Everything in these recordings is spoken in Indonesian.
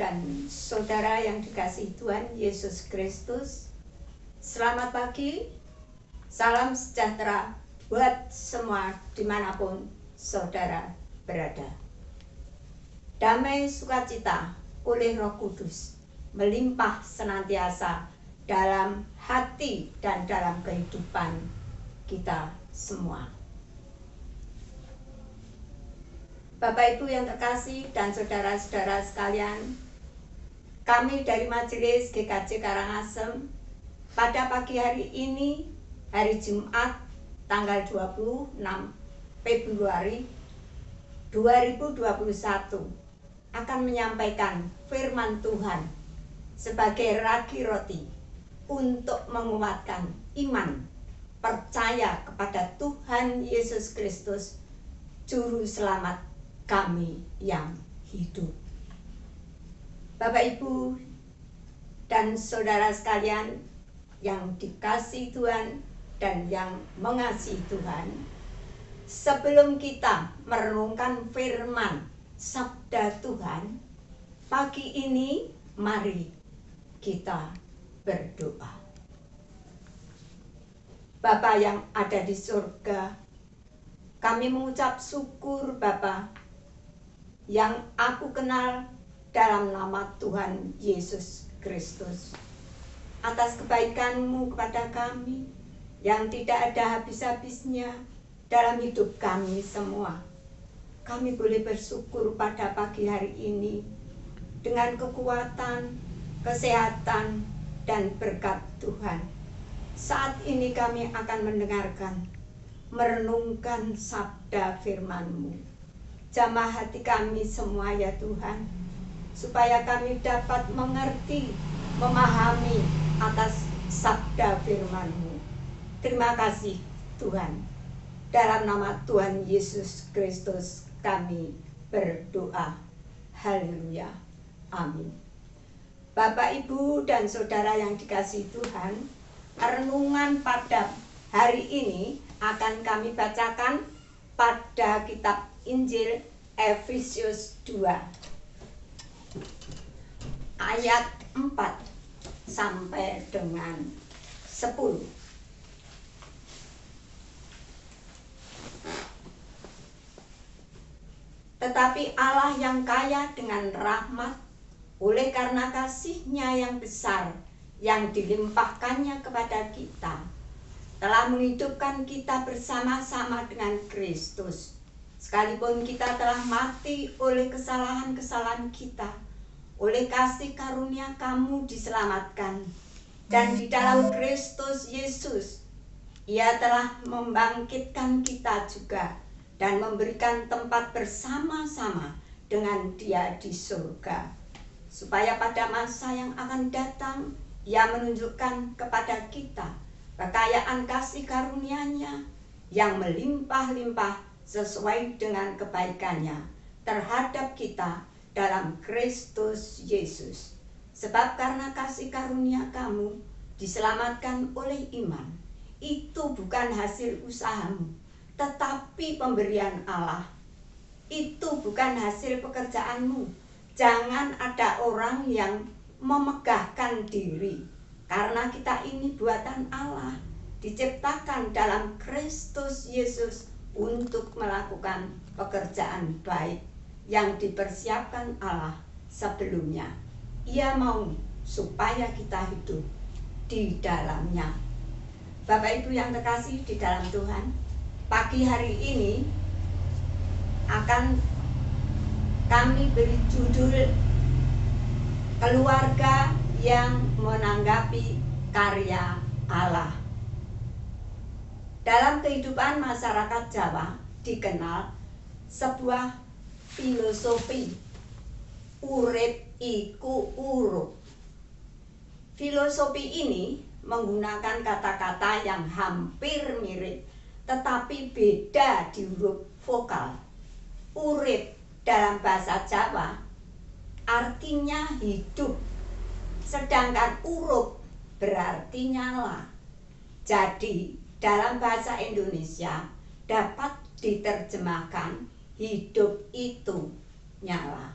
dan saudara yang dikasihi Tuhan Yesus Kristus, selamat pagi, salam sejahtera buat semua dimanapun saudara berada. Damai sukacita oleh Roh Kudus melimpah senantiasa dalam hati dan dalam kehidupan kita semua. Bapak Ibu yang terkasih dan saudara-saudara sekalian, kami dari Majelis GKJ Karangasem pada pagi hari ini, hari Jumat tanggal 26 Februari 2021 akan menyampaikan firman Tuhan sebagai ragi roti untuk menguatkan iman, percaya kepada Tuhan Yesus Kristus, Juru Selamat kami yang hidup. Bapak Ibu dan saudara sekalian yang dikasihi Tuhan dan yang mengasihi Tuhan, sebelum kita merenungkan firman sabda Tuhan, pagi ini mari kita berdoa. Bapa yang ada di surga, kami mengucap syukur Bapa yang aku kenal dalam nama Tuhan Yesus Kristus, atas kebaikan-Mu kepada kami yang tidak ada habis-habisnya dalam hidup kami semua. Kami boleh bersyukur pada pagi hari ini dengan kekuatan, kesehatan, dan berkat Tuhan. Saat ini kami akan mendengarkan, merenungkan sabda firman-Mu. Jamah hati kami semua ya Tuhan, supaya kami dapat mengerti, memahami atas sabda firman-Mu. Terima kasih Tuhan. Dalam nama Tuhan Yesus Kristus kami berdoa. Haleluya. Amin. Bapak, Ibu, dan saudara yang dikasihi Tuhan, renungan pada hari ini akan kami bacakan pada kitab Injil Efesius 2 ayat 4 sampai dengan 10. Tetapi Allah yang kaya dengan rahmat, oleh karena kasih-Nya yang besar yang dilimpahkannya kepada kita, telah menghidupkan kita bersama-sama dengan Kristus. Sekalipun kita telah mati oleh kesalahan-kesalahan kita, oleh kasih karunia kamu diselamatkan. Dan di dalam Kristus Yesus, Ia telah membangkitkan kita juga dan memberikan tempat bersama-sama dengan Dia di surga. Supaya pada masa yang akan datang, Ia menunjukkan kepada kita kekayaan kasih karunia-Nya yang melimpah-limpah sesuai dengan kebaikan-Nya terhadap kita dalam Kristus Yesus. Sebab karena kasih karunia kamu diselamatkan oleh iman, itu bukan hasil usahamu, tetapi pemberian Allah. Itu bukan hasil pekerjaanmu. Jangan ada orang yang memegahkan diri, karena kita ini buatan Allah, diciptakan dalam Kristus Yesus untuk melakukan pekerjaan baik yang dipersiapkan Allah sebelumnya. Ia mau supaya kita hidup di dalamnya. Bapak Ibu yang terkasih di dalam Tuhan, pagi hari ini akan kami beri judul Keluarga yang menanggapi karya Allah. Dalam kehidupan masyarakat Jawa dikenal sebuah filosofi, urip iku urup. Filosofi ini menggunakan kata-kata yang hampir mirip tetapi beda di huruf vokal. Urip dalam bahasa Jawa artinya hidup, sedangkan urup berarti nyala. Jadi dalam bahasa Indonesia dapat diterjemahkan hidup itu nyala.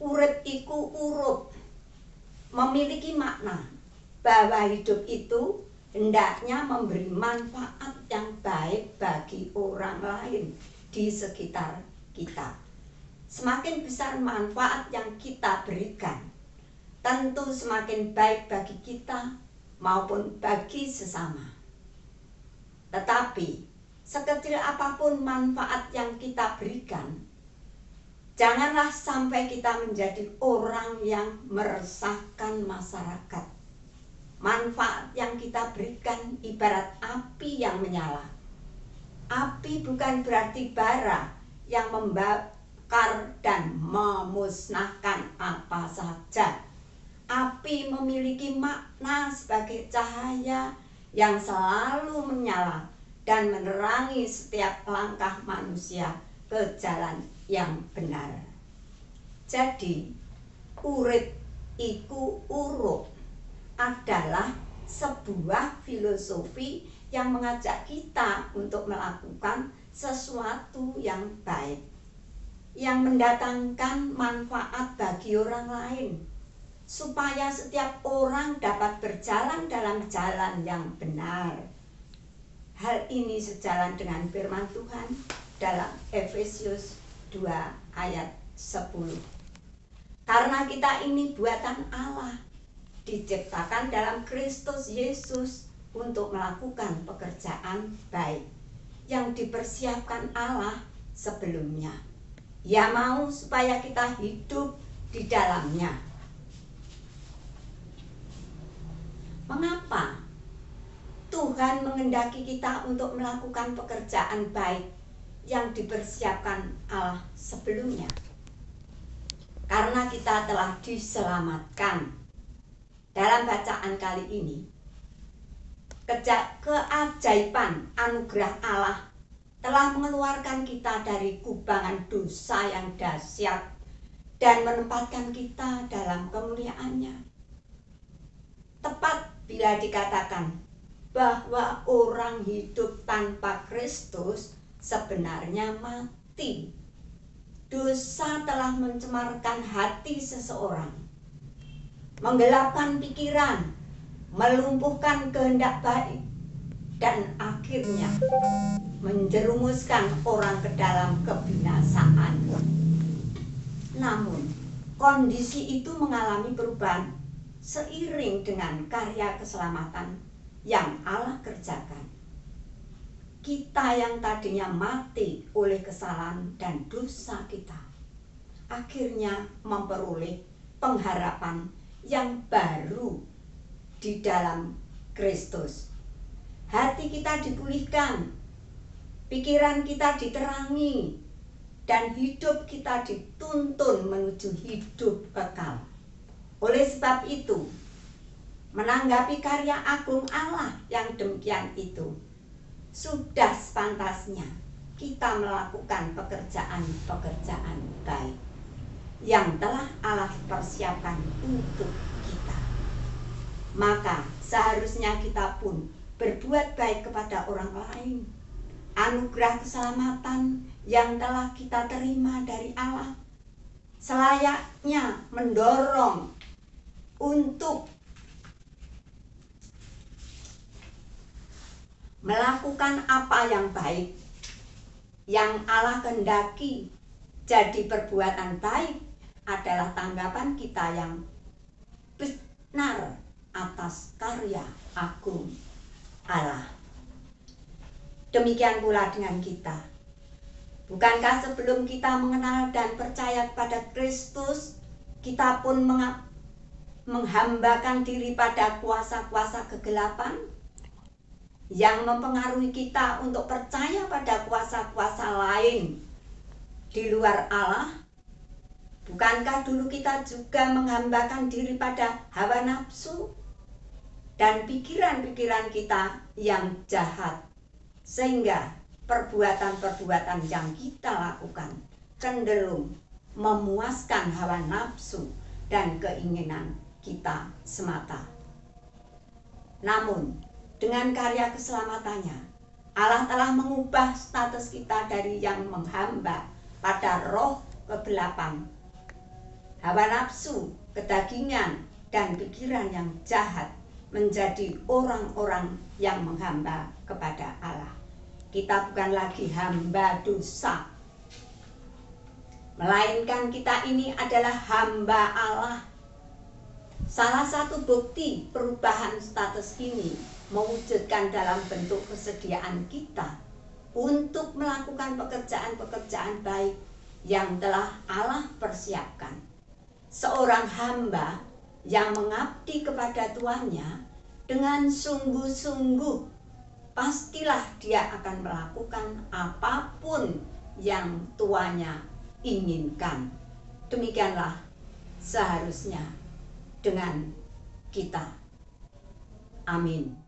urip iku urup, memiliki makna bahwa hidup itu hendaknya memberi manfaat yang baik bagi orang lain di sekitar kita. Semakin besar manfaat yang kita berikan, tentu semakin baik bagi kita maupun bagi sesama. Tetapi sekecil apapun manfaat yang kita berikan, janganlah sampai kita menjadi orang yang meresahkan masyarakat. Manfaat yang kita berikan ibarat api yang menyala. Api bukan berarti bara yang membakar dan memusnahkan apa saja. Api memiliki makna sebagai cahaya yang selalu menyala dan menerangi setiap langkah manusia ke jalan yang benar. Jadi, urip iku urup adalah sebuah filosofi yang mengajak kita untuk melakukan sesuatu yang baik, yang mendatangkan manfaat bagi orang lain, supaya setiap orang dapat berjalan dalam jalan yang benar. Hal ini sejalan dengan firman Tuhan dalam Efesius 2 ayat 10. Karena kita ini buatan Allah, diciptakan dalam Kristus Yesus untuk melakukan pekerjaan baik yang dipersiapkan Allah sebelumnya. Ia mau supaya kita hidup di dalamnya. Mengapa Tuhan mengendaki kita untuk melakukan pekerjaan baik yang dipersiapkan Allah sebelumnya? Karena kita telah diselamatkan. Dalam bacaan kali ini, keajaiban anugerah Allah telah mengeluarkan kita dari kubangan dosa yang dahsyat dan menempatkan kita dalam kemuliaannya. Tepat bila dikatakan bahwa orang hidup tanpa Kristus sebenarnya mati. Dosa telah mencemarkan hati seseorang, menggelapkan pikiran, melumpuhkan kehendak baik, dan akhirnya menjerumuskan orang ke dalam kebinasaan. Namun, kondisi itu mengalami perubahan seiring dengan karya keselamatan yang Allah kerjakan. Kita yang tadinya mati oleh kesalahan dan dosa kita, akhirnya memperoleh pengharapan yang baru di dalam Kristus. Hati kita dipulihkan, pikiran kita diterangi, dan hidup kita dituntun menuju hidup kekal. Oleh sebab itu, menanggapi karya agung Allah yang demikian itu, sudah sepantasnya kita melakukan pekerjaan-pekerjaan baik yang telah Allah persiapkan untuk kita. Maka seharusnya kita pun berbuat baik kepada orang lain. Anugerah keselamatan yang telah kita terima dari Allah selayaknya mendorong untuk melakukan apa yang baik yang Allah kehendaki. Jadi perbuatan baik adalah tanggapan kita yang benar atas karya agung Allah. Demikian pula dengan kita. Bukankah sebelum kita mengenal dan percaya kepada Kristus, kita pun menghambakan diri pada kuasa-kuasa kegelapan yang mempengaruhi kita untuk percaya pada kuasa-kuasa lain di luar Allah? Bukankah dulu kita juga menghambakan diri pada hawa nafsu dan pikiran-pikiran kita yang jahat, sehingga perbuatan-perbuatan yang kita lakukan cenderung memuaskan hawa nafsu dan keinginan kita semata? Namun, dengan karya keselamatannya, Allah telah mengubah status kita dari yang menghamba pada roh kegelapan hawa nafsu, kedagingan, dan pikiran yang jahat menjadi orang-orang yang menghamba kepada Allah. Kita bukan lagi hamba dosa, melainkan kita ini adalah hamba Allah. Salah satu bukti perubahan status ini mewujudkan dalam bentuk kesediaan kita untuk melakukan pekerjaan-pekerjaan baik yang telah Allah persiapkan. Seorang hamba yang mengabdi kepada tuannya dengan sungguh-sungguh, pastilah dia akan melakukan apapun yang tuannya inginkan. Demikianlah seharusnya dengan kita. Amin.